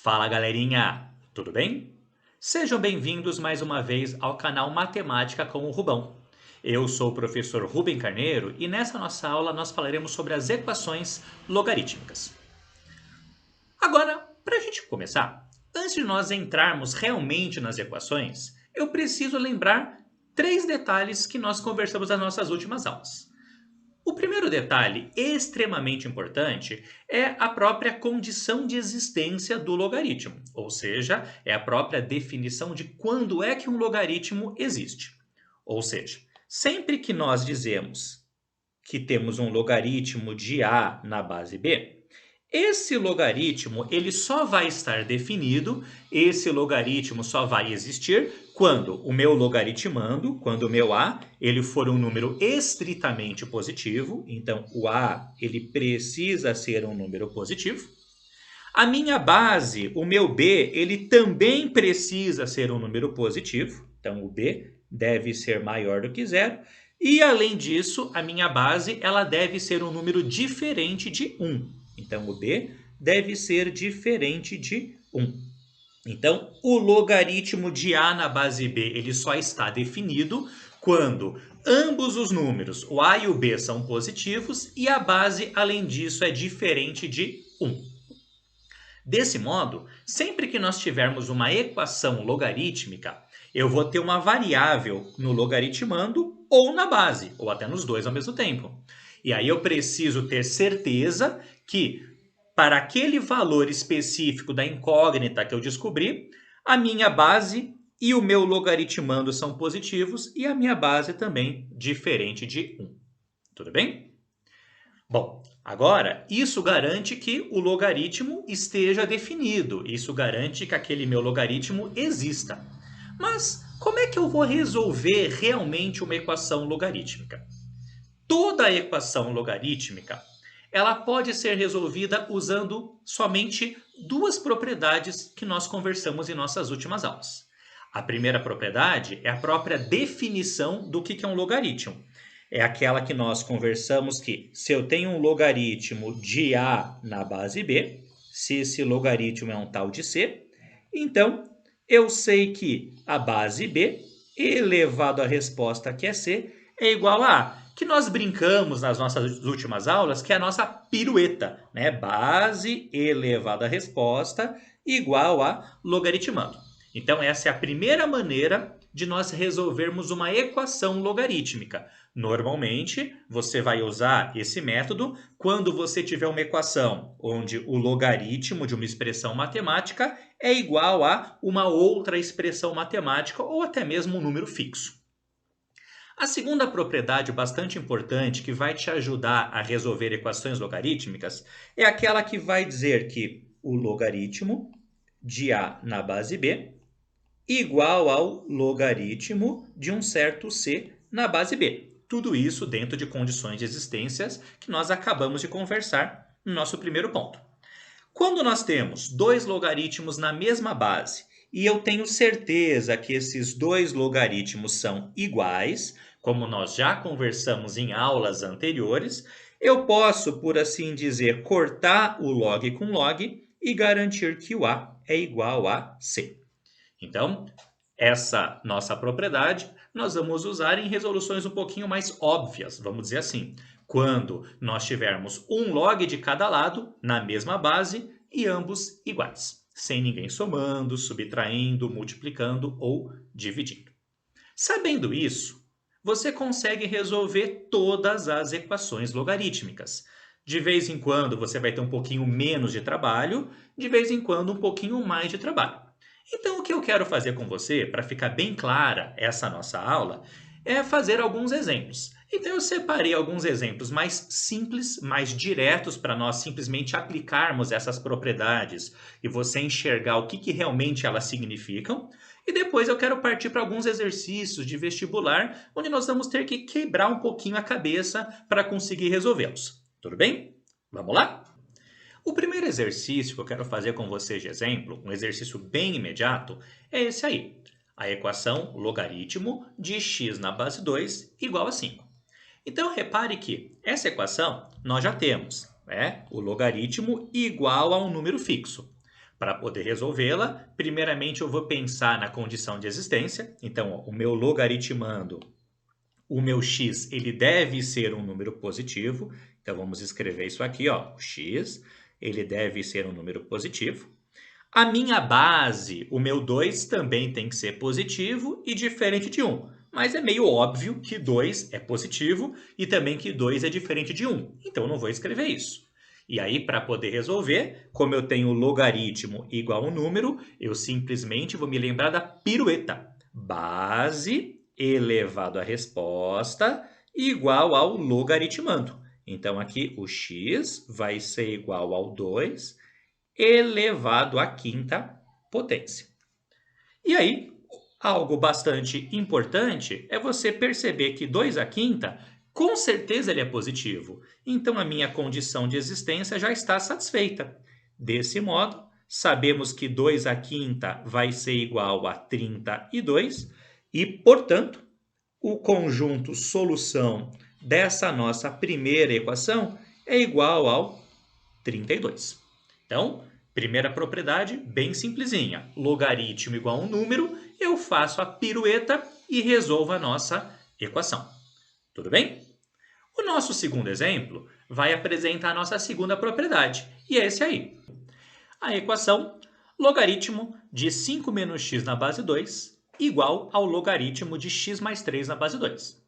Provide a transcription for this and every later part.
Fala galerinha, tudo bem? Sejam bem-vindos mais uma vez ao canal Matemática com o Rubão. Eu sou o professor Rubem Carneiro e nessa nossa aula nós falaremos sobre as equações logarítmicas. Agora, para a gente começar, antes de nós entrarmos realmente nas equações, eu preciso lembrar três detalhes que nós conversamos nas nossas últimas aulas. O primeiro detalhe, extremamente importante, é a própria condição de existência do logaritmo, ou seja, é a própria definição de quando é que um logaritmo existe. Ou seja, sempre que nós dizemos que temos um logaritmo de a na base b, esse logaritmo ele só vai estar definido, esse logaritmo só vai existir quando o meu logaritmando, quando o meu a, ele for um número estritamente positivo, então o a ele precisa ser um número positivo. A minha base, o meu b, ele também precisa ser um número positivo, então o b deve ser maior do que zero. E além disso, a minha base ela deve ser um número diferente de 1. Então, o b deve ser diferente de 1. Então, o logaritmo de a na base b ele só está definido quando ambos os números, o a e o b, são positivos e a base, além disso, é diferente de 1. Desse modo, sempre que nós tivermos uma equação logarítmica, eu vou ter uma variável no logaritmando ou na base, ou até nos dois ao mesmo tempo. E aí eu preciso ter certeza que, para aquele valor específico da incógnita que eu descobri, a minha base e o meu logaritmando são positivos e a minha base também diferente de 1. Tudo bem? Bom, agora isso garante que o logaritmo esteja definido, isso garante que aquele meu logaritmo exista. Mas como é que eu vou resolver realmente uma equação logarítmica? Toda equação logarítmica ela pode ser resolvida usando somente duas propriedades que nós conversamos em nossas últimas aulas. A primeira propriedade é a própria definição do que é um logaritmo. É aquela que nós conversamos que se eu tenho um logaritmo de a na base b, se esse logaritmo é um tal de c, então eu sei que a base b elevado à resposta que é c é igual a A, que nós brincamos nas nossas últimas aulas, que é a nossa pirueta, né? Base elevado à resposta igual a logaritmando. Então, essa é a primeira maneira de nós resolvermos uma equação logarítmica. Normalmente, você vai usar esse método quando você tiver uma equação onde o logaritmo de uma expressão matemática é igual a uma outra expressão matemática ou até mesmo um número fixo. A segunda propriedade bastante importante que vai te ajudar a resolver equações logarítmicas é aquela que vai dizer que o logaritmo de a na base b igual ao logaritmo de um certo c na base b. Tudo isso dentro de condições de existências que nós acabamos de conversar no nosso primeiro ponto. Quando nós temos dois logaritmos na mesma base e eu tenho certeza que esses dois logaritmos são iguais, como nós já conversamos em aulas anteriores, eu posso, por assim dizer, cortar o log com log e garantir que o a é igual a c. Então, essa nossa propriedade nós vamos usar em resoluções um pouquinho mais óbvias, vamos dizer assim, quando nós tivermos um log de cada lado na mesma base e ambos iguais, sem ninguém somando, subtraindo, multiplicando ou dividindo. Sabendo isso, você consegue resolver todas as equações logarítmicas. De vez em quando você vai ter um pouquinho menos de trabalho, de vez em quando um pouquinho mais de trabalho. Então, o que eu quero fazer com você, para ficar bem clara essa nossa aula, é fazer alguns exemplos. Então, eu separei alguns exemplos mais simples, mais diretos, para nós simplesmente aplicarmos essas propriedades e você enxergar o que realmente elas significam. E depois eu quero partir para alguns exercícios de vestibular, onde nós vamos ter que quebrar um pouquinho a cabeça para conseguir resolvê-los. Tudo bem? Vamos lá? O primeiro exercício que eu quero fazer com vocês de exemplo, um exercício bem imediato, é esse aí. A equação logaritmo de x na base 2 igual a 5. Então, repare que essa equação nós já temos, o logaritmo igual a um número fixo. Para poder resolvê-la, primeiramente eu vou pensar na condição de existência. Então, ó, o meu logaritmando, o meu x, ele deve ser um número positivo. Então, vamos escrever isso aqui, ó, o x, ele deve ser um número positivo. A minha base, o meu 2, também tem que ser positivo e diferente de 1. Mas é meio óbvio que 2 é positivo e também que 2 é diferente de 1. Então, eu não vou escrever isso. E aí, para poder resolver, como eu tenho logaritmo igual a um número, eu simplesmente vou me lembrar da pirueta. Base elevado à resposta igual ao logaritmando. Então, aqui o x vai ser igual ao 2 elevado à quinta potência. E aí, algo bastante importante é você perceber que 2 à quinta, com certeza ele é positivo. Então, a minha condição de existência já está satisfeita. Desse modo, sabemos que 2 à quinta vai ser igual a 32 e, portanto, o conjunto solução dessa nossa primeira equação é igual ao 32. Então, primeira propriedade, bem simplesinha. Logaritmo igual a um número, eu faço a pirueta e resolvo a nossa equação. Tudo bem? O nosso segundo exemplo vai apresentar a nossa segunda propriedade, e é esse aí. A equação logaritmo de 5 menos x na base 2 igual ao logaritmo de x mais 3 na base 2.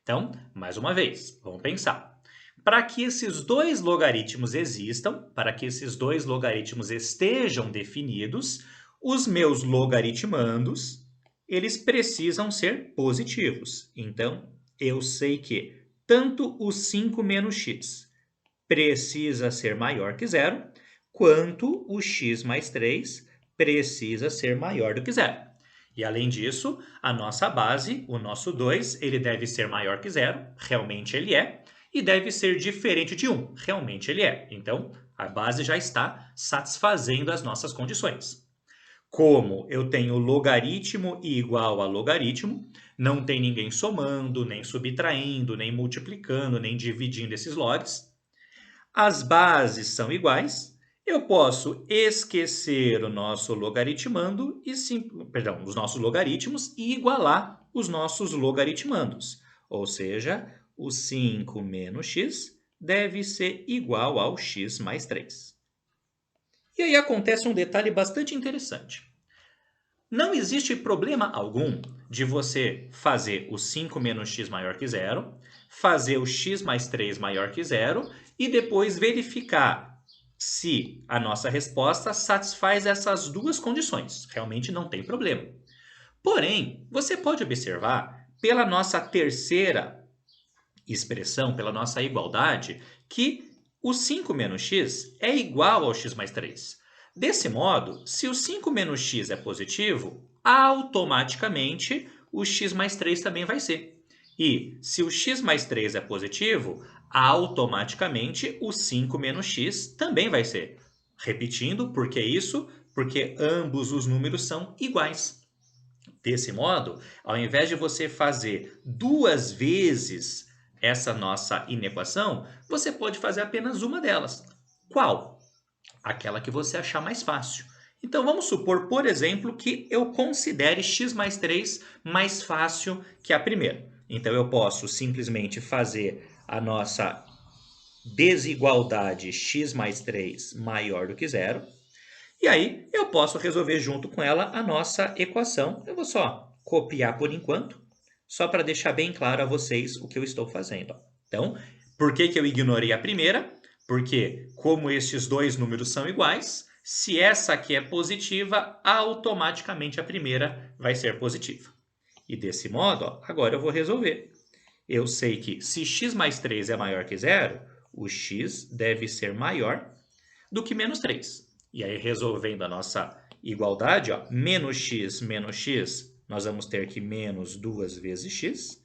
Então, mais uma vez, vamos pensar. Para que esses dois logaritmos existam, para que esses dois logaritmos estejam definidos, os meus logaritmandos, eles precisam ser positivos. Então, eu sei que tanto o 5 menos x precisa ser maior que zero, quanto o x mais 3 precisa ser maior do que zero. E além disso, a nossa base, o nosso 2, ele deve ser maior que zero, realmente ele é, e deve ser diferente de 1, realmente ele é. Então, a base já está satisfazendo as nossas condições. Como eu tenho logaritmo igual a logaritmo, não tem ninguém somando, nem subtraindo, nem multiplicando, nem dividindo esses logs. As bases são iguais. Eu posso esquecer o nosso logaritmando e os nossos logaritmos e igualar os nossos logaritmandos. Ou seja, o 5 menos x deve ser igual ao x mais 3. E aí acontece um detalhe bastante interessante. Não existe problema algum de você fazer o 5 menos x maior que zero, fazer o x mais 3 maior que zero e depois verificar se a nossa resposta satisfaz essas duas condições. Realmente não tem problema. Porém, você pode observar pela nossa terceira expressão, pela nossa igualdade, que o 5 menos x é igual ao x mais 3. Desse modo, se o 5 menos x é positivo, automaticamente o x mais 3 também vai ser. E se o x mais 3 é positivo, automaticamente o 5 menos x também vai ser. Repetindo, por que isso? Porque ambos os números são iguais. Desse modo, ao invés de você fazer duas vezes essa nossa inequação, você pode fazer apenas uma delas. Qual? Aquela que você achar mais fácil. Então, vamos supor, por exemplo, que eu considere x mais 3 mais fácil que a primeira. Então, eu posso simplesmente fazer a nossa desigualdade x mais 3 maior do que zero. E aí, eu posso resolver junto com ela a nossa equação. Eu vou só copiar por enquanto, só para deixar bem claro a vocês o que eu estou fazendo. Então, por que eu ignorei a primeira? Porque, como estes dois números são iguais, se essa aqui é positiva, automaticamente a primeira vai ser positiva. E desse modo, ó, agora eu vou resolver. Eu sei que se x mais 3 é maior que zero, o x deve ser maior do que menos 3. E aí, resolvendo a nossa igualdade, ó, menos x, nós vamos ter que menos 2 vezes x,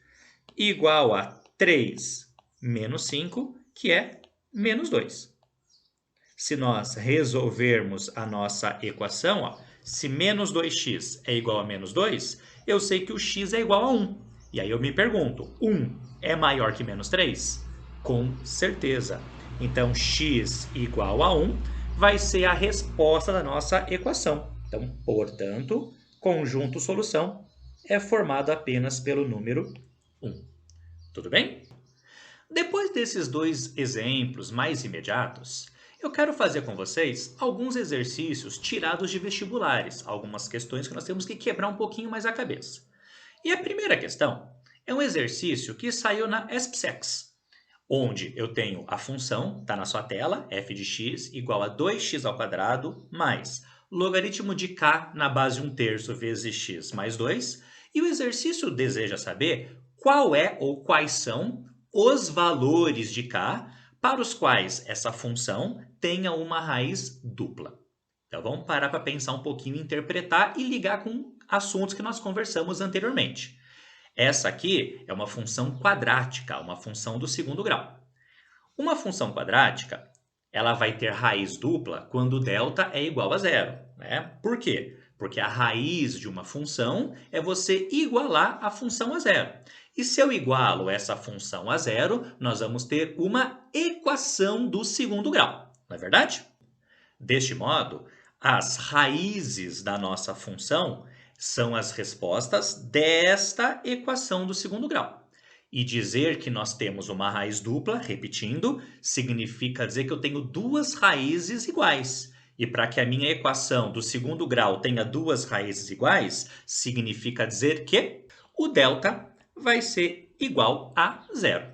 igual a 3 menos 5, que é menos 2. Se nós resolvermos a nossa equação, ó, se menos 2x é igual a menos 2, eu sei que o x é igual a 1. E aí eu me pergunto, 1 é maior que menos 3? Com certeza. Então, x igual a 1 vai ser a resposta da nossa equação. Então, portanto, conjunto solução é formado apenas pelo número 1. Tudo bem? Depois desses dois exemplos mais imediatos, eu quero fazer com vocês alguns exercícios tirados de vestibulares, algumas questões que nós temos que quebrar um pouquinho mais a cabeça. E a primeira questão é um exercício que saiu na SPSEX, onde eu tenho a função, está na sua tela, f de x igual a 2x ao quadrado mais logaritmo de k na base 1/3 vezes x mais 2, e o exercício deseja saber qual é ou quais são os valores de k para os quais essa função tenha uma raiz dupla. Então vamos parar para pensar um pouquinho, interpretar e ligar com assuntos que nós conversamos anteriormente. Essa aqui é uma função quadrática, uma função do segundo grau. Uma função quadrática, ela vai ter raiz dupla quando delta é igual a zero, né? Por quê? Porque a raiz de uma função é você igualar a função a zero. E se eu igualo essa função a zero, nós vamos ter uma equação do segundo grau, não é verdade? Deste modo, as raízes da nossa função são as respostas desta equação do segundo grau. E dizer que nós temos uma raiz dupla, repetindo, significa dizer que eu tenho duas raízes iguais. E para que a minha equação do segundo grau tenha duas raízes iguais, significa dizer que o delta vai ser igual a zero.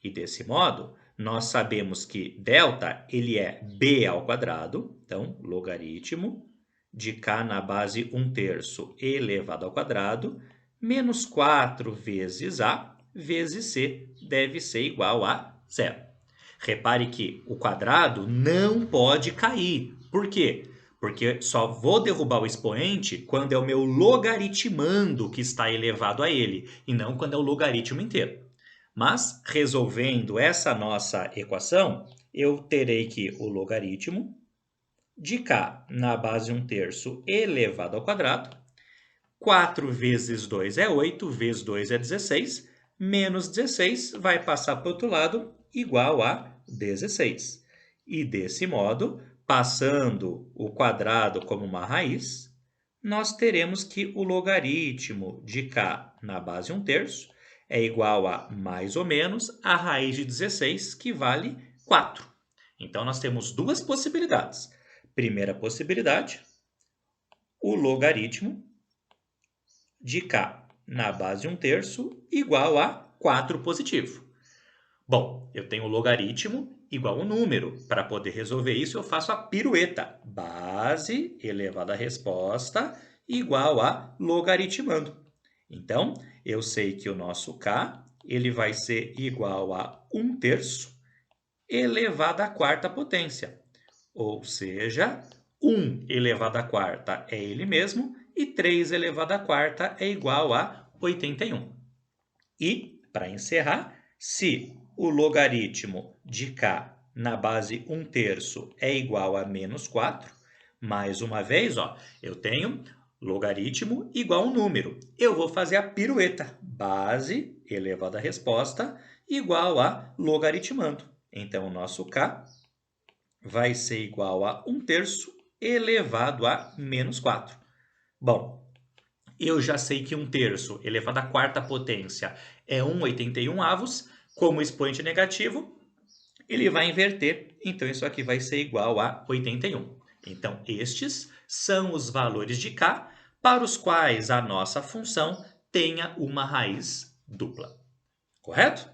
E desse modo, nós sabemos que delta ele é b ao quadrado, então logaritmo de k na base 1/3 elevado ao quadrado, menos 4 vezes a vezes c deve ser igual a zero. Repare que o quadrado não pode cair. Por quê? Porque só vou derrubar o expoente quando é o meu logaritmando que está elevado a ele, e não quando é o logaritmo inteiro. Mas, resolvendo essa nossa equação, eu terei que o logaritmo de k na base 1/3 elevado ao quadrado, 4 vezes 2 é 8, vezes 2 é 16, menos 16 vai passar para o outro lado, igual a 16. E desse modo, passando o quadrado como uma raiz, nós teremos que o logaritmo de k na base 1/3 é igual a mais ou menos a raiz de 16, que vale 4. Então, nós temos duas possibilidades. Primeira possibilidade, o logaritmo de k na base 1/3 igual a 4 positivo. Bom, eu tenho o logaritmo igual a um número. Para poder resolver isso, eu faço a pirueta. Base elevado à resposta igual a logaritmando. Então, eu sei que o nosso k ele vai ser igual a 1/3 elevado à quarta potência. Ou seja, 1 elevado à quarta é ele mesmo e 3 elevado à quarta é igual a 81. E, para encerrar, se o logaritmo de k na base 1/3 é igual a menos 4, mais uma vez, ó, eu tenho logaritmo igual a um número. Eu vou fazer a pirueta. Base elevado à resposta igual a logaritmando. Então, o nosso k vai ser igual a 1/3 elevado a menos 4. Bom, eu já sei que 1/3 elevado à quarta potência é 1/81. Como expoente negativo, ele vai inverter. Então, isso aqui vai ser igual a 81. Então, estes são os valores de k para os quais a nossa função tenha uma raiz dupla. Correto?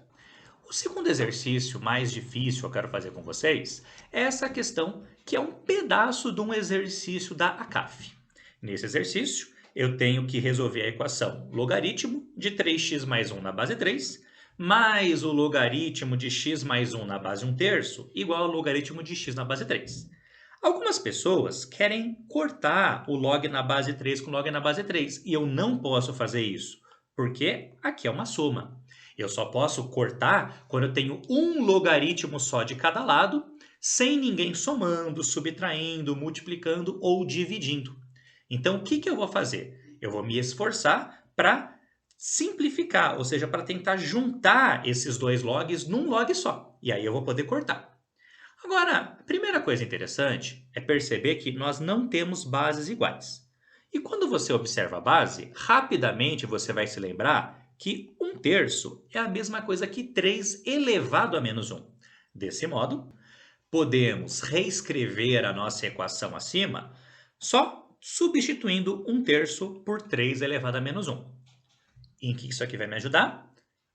O segundo exercício mais difícil que eu quero fazer com vocês é essa questão que é um pedaço de um exercício da ACAF. Nesse exercício, eu tenho que resolver a equação logaritmo de 3x mais 1 na base 3, mais o logaritmo de x mais 1 na base 1/3, igual ao logaritmo de x na base 3. Algumas pessoas querem cortar o log na base 3 com log na base 3, e eu não posso fazer isso, porque aqui é uma soma. Eu só posso cortar quando eu tenho um logaritmo só de cada lado, sem ninguém somando, subtraindo, multiplicando ou dividindo. Então, o que eu vou fazer? Eu vou me esforçar para simplificar, ou seja, para tentar juntar esses dois logs num log só. E aí eu vou poder cortar. Agora, a primeira coisa interessante é perceber que nós não temos bases iguais. E quando você observa a base, rapidamente você vai se lembrar que 1/3 é a mesma coisa que 3 elevado a menos 1. Desse modo, podemos reescrever a nossa equação acima só substituindo 1/3 por 3 elevado a menos 1. Em que isso aqui vai me ajudar?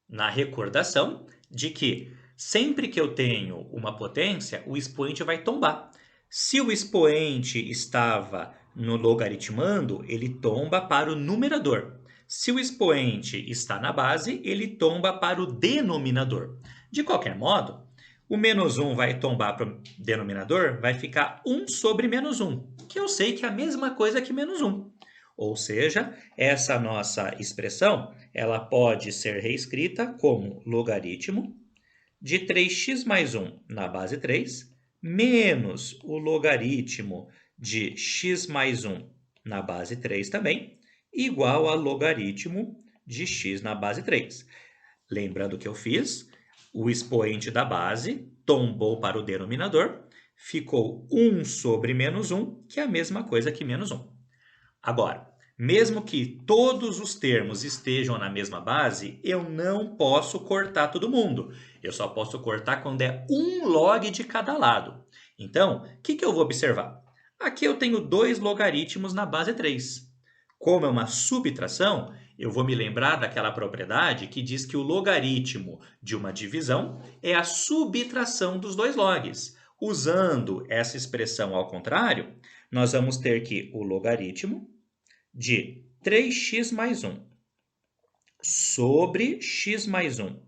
Na recordação de que sempre que eu tenho uma potência, o expoente vai tombar. Se o expoente estava no logaritmando, ele tomba para o numerador. Se o expoente está na base, ele tomba para o denominador. De qualquer modo, o menos 1 vai tombar para o denominador, vai ficar 1 sobre menos 1, que eu sei que é a mesma coisa que menos 1. Ou seja, essa nossa expressão ela pode ser reescrita como logaritmo de 3x mais 1 na base 3, menos o logaritmo de x mais 1 na base 3 também, igual a logaritmo de x na base 3. Lembrando que eu fiz, o expoente da base tombou para o denominador, ficou 1 sobre menos 1, que é a mesma coisa que menos 1. Agora, mesmo que todos os termos estejam na mesma base, eu não posso cortar todo mundo. Eu só posso cortar quando é um log de cada lado. Então, o que eu vou observar? Aqui eu tenho 2 logaritmos na base 3. Como é uma subtração, eu vou me lembrar daquela propriedade que diz que o logaritmo de uma divisão é a subtração dos 2 logs. Usando essa expressão ao contrário, nós vamos ter que o logaritmo de 3x mais 1 sobre x mais 1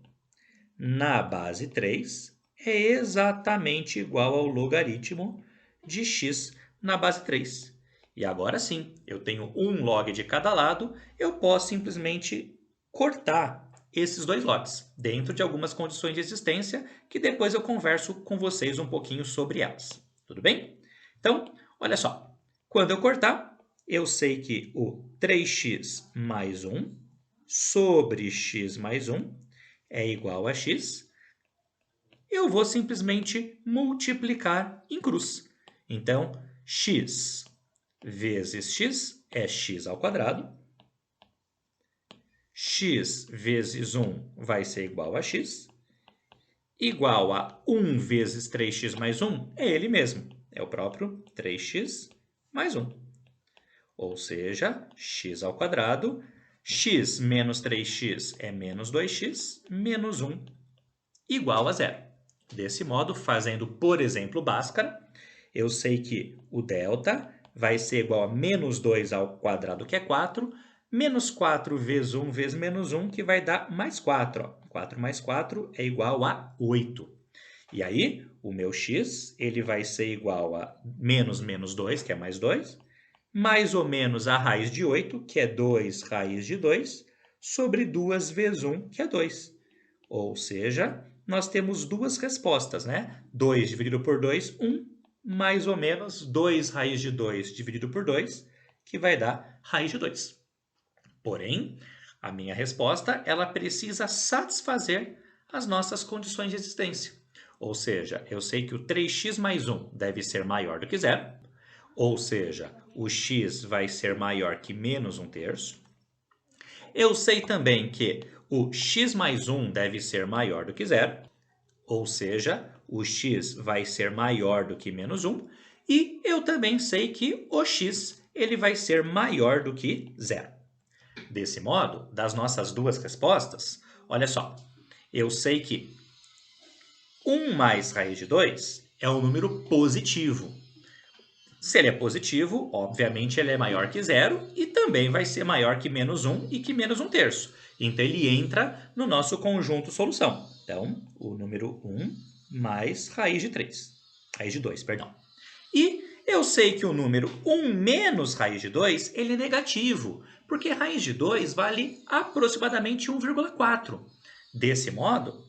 na base 3 é exatamente igual ao logaritmo de x na base 3. E agora sim, eu tenho um log de cada lado, eu posso simplesmente cortar esses 2 logs, dentro de algumas condições de existência, que depois eu converso com vocês um pouquinho sobre elas. Tudo bem? Então, olha só. Quando eu cortar, eu sei que o 3x mais 1 sobre x mais 1 é igual a x. Eu vou simplesmente multiplicar em cruz. Então, x vezes x é x ao quadrado. X vezes 1 vai ser igual a x. Igual a 1 vezes 3x mais 1 é ele mesmo. É o próprio 3x mais 1. Ou seja, x ao quadrado, x menos 3x é menos 2x, menos 1, igual a zero. Desse modo, fazendo por exemplo Bhaskara, eu sei que o delta vai ser igual a menos 2 ao quadrado, que é 4, menos 4 vezes 1 vezes menos 1, que vai dar mais 4. 4 mais 4 é igual a 8. E aí, o meu x ele vai ser igual a menos menos 2, que é mais 2, mais ou menos a raiz de 8, que é 2 raiz de 2, sobre 2 vezes 1, que é 2. Ou seja, nós temos duas respostas, né? 2 dividido por 2, 1, mais ou menos 2 raiz de 2 dividido por 2, que vai dar raiz de 2. Porém, a minha resposta ela precisa satisfazer as nossas condições de existência. Ou seja, eu sei que o 3x mais 1 deve ser maior do que zero. Ou seja, o x vai ser maior que menos 1/3. Eu sei também que o x mais 1 deve ser maior do que zero. Ou seja, o x vai ser maior do que menos 1. E eu também sei que o x ele vai ser maior do que zero. Desse modo, das nossas duas respostas, olha só, eu sei que 1 mais raiz de 2 é um número positivo. Se ele é positivo, obviamente ele é maior que zero e também vai ser maior que menos 1 e que menos 1/3. Então ele entra no nosso conjunto solução. Então, o número 1 mais raiz de 3. Raiz de 2, perdão. E eu sei que o número 1 menos raiz de 2 ele é negativo, porque raiz de 2 vale aproximadamente 1,4. Desse modo,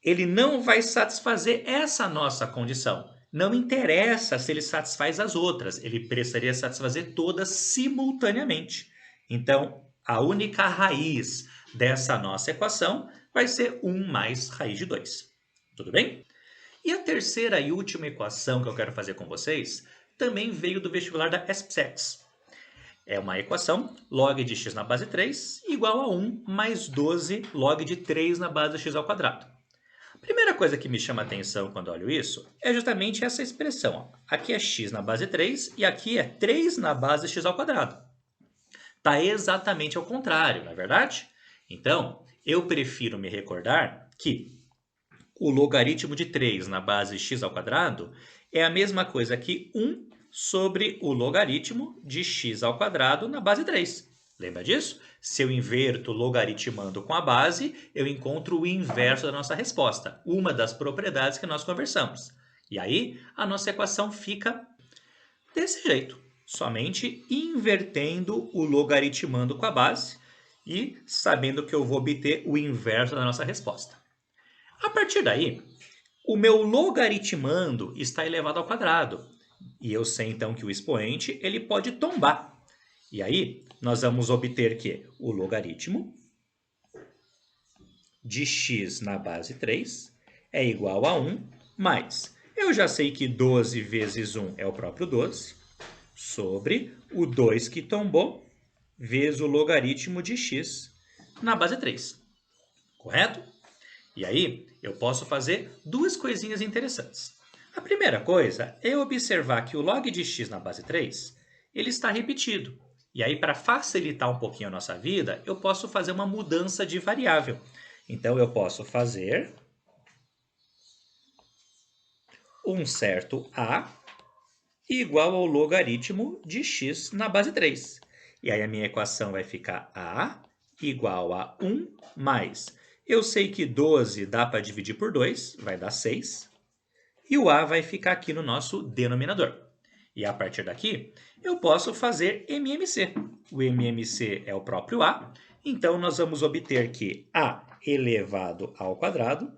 ele não vai satisfazer essa nossa condição. Não interessa se ele satisfaz as outras, ele precisaria satisfazer todas simultaneamente. Então, a única raiz dessa nossa equação vai ser 1 mais raiz de 2. Tudo bem? E a terceira e última equação que eu quero fazer com vocês também veio do vestibular da SPSEX. É uma equação log de x na base 3 igual a 1 mais 12 log de 3 na base de x ao quadrado. A primeira coisa que me chama a atenção quando olho isso é justamente essa expressão. Ó. Aqui é x na base 3 e aqui é 3 na base de x ao quadrado. Está exatamente ao contrário, não é verdade? Então, eu prefiro me recordar que o logaritmo de 3 na base de x ao quadrado é a mesma coisa que 1 sobre o logaritmo de x ao quadrado na base 3. Lembra disso? Se eu inverto logaritmando com a base, eu encontro o inverso da nossa resposta, uma das propriedades que nós conversamos. E aí, a nossa equação fica desse jeito, somente invertendo o logaritmando com a base e sabendo que eu vou obter o inverso da nossa resposta. A partir daí, o meu logaritmando está elevado ao quadrado. E eu sei então que o expoente ele pode tombar. E aí, nós vamos obter que o logaritmo de x na base 3 é igual a 1 mais. Eu já sei que 12 vezes 1 é o próprio 12, sobre o 2 que tombou, vezes o logaritmo de x na base 3. Correto? E aí, eu posso fazer duas coisinhas interessantes. A primeira coisa é observar que o log de x na base 3, ele está repetido. E aí, para facilitar um pouquinho a nossa vida, eu posso fazer uma mudança de variável. Então, eu posso fazer um certo a igual ao logaritmo de x na base 3. E aí, a minha equação vai ficar a igual a 1 mais... Eu sei que 12 dá para dividir por 2, vai dar 6. E o a vai ficar aqui no nosso denominador. E a partir daqui, eu posso fazer MMC. O MMC é o próprio a, então nós vamos obter que a elevado ao quadrado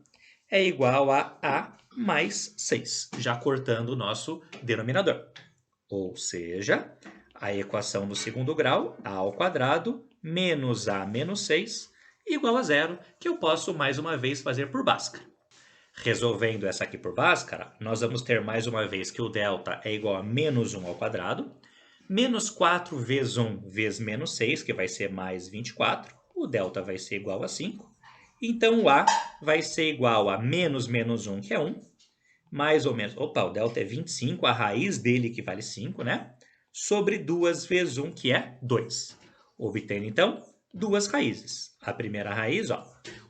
é igual a mais 6, já cortando o nosso denominador. Ou seja, a equação do segundo grau, a ao quadrado menos a menos 6, igual a zero, que eu posso mais uma vez fazer por Bhaskara. Resolvendo essa aqui por Bhaskara, nós vamos ter mais uma vez que o delta é igual a menos 1 ao quadrado, menos 4 vezes 1 vezes menos 6, que vai ser mais 24, o delta vai ser igual a 5, então o a vai ser igual a menos 1, que é 1, mais ou menos, o delta é 25, a raiz dele que vale 5, né? Sobre 2 vezes 1, que é 2. Obtendo, então, duas raízes. A primeira raiz,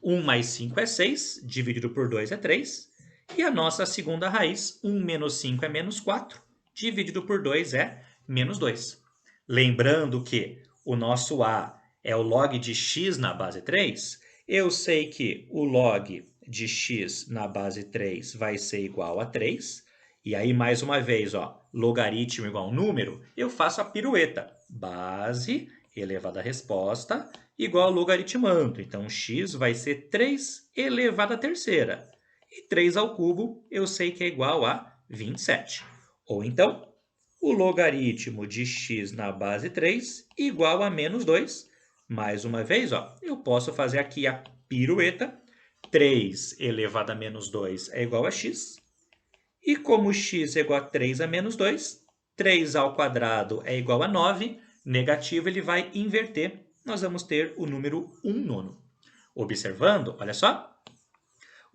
1 mais 5 é 6, dividido por 2 é 3. E a nossa segunda raiz, 1 menos 5 é menos 4, dividido por 2 é menos 2. Lembrando que o nosso a é o log de x na base 3, eu sei que o log de x na base 3 vai ser igual a 3. E aí, mais uma vez, logaritmo igual a número, eu faço a pirueta. Base elevado à resposta igual a logaritmando. Então, x vai ser 3 elevado à terceira. E 3 ao cubo eu sei que é igual a 27. Ou então, o logaritmo de x na base 3 igual a menos 2. Mais uma vez, eu posso fazer aqui a pirueta. 3 elevado a menos 2 é igual a x. E como x é igual a 3 a menos 2, 3 ao quadrado é igual a 9, negativo ele vai inverter, nós vamos ter o número 1/9. Observando, olha só,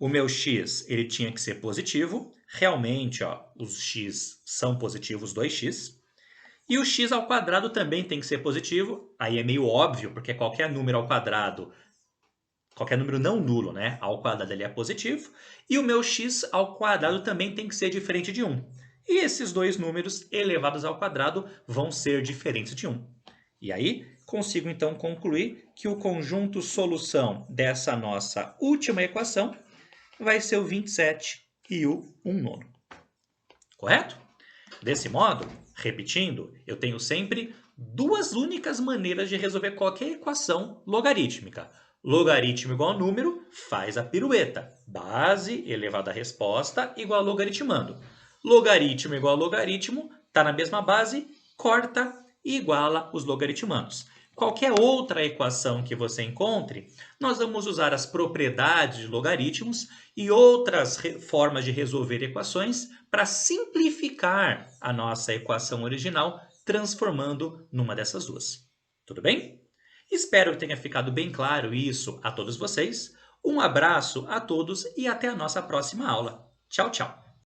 o meu x ele tinha que ser positivo, realmente os x são positivos, 2x, e o x ao quadrado também tem que ser positivo, aí é meio óbvio, porque qualquer número ao quadrado, qualquer número não nulo, né, ao quadrado ele é positivo, e o meu x ao quadrado também tem que ser diferente de 1. E esses dois números elevados ao quadrado vão ser diferentes de 1. E aí, consigo então concluir que o conjunto solução dessa nossa última equação vai ser o 27 e o 1/9. Correto? Desse modo, repetindo, eu tenho sempre duas únicas maneiras de resolver qualquer equação logarítmica. Logaritmo igual a número, faz a pirueta. Base elevado à resposta igual a logaritmando. Logaritmo igual a logaritmo, está na mesma base, corta e iguala os logaritmandos. Qualquer outra equação que você encontre, nós vamos usar as propriedades de logaritmos e outras formas de resolver equações para simplificar a nossa equação original, transformando numa dessas duas. Tudo bem? Espero que tenha ficado bem claro isso a todos vocês. Um abraço a todos e até a nossa próxima aula. Tchau, tchau!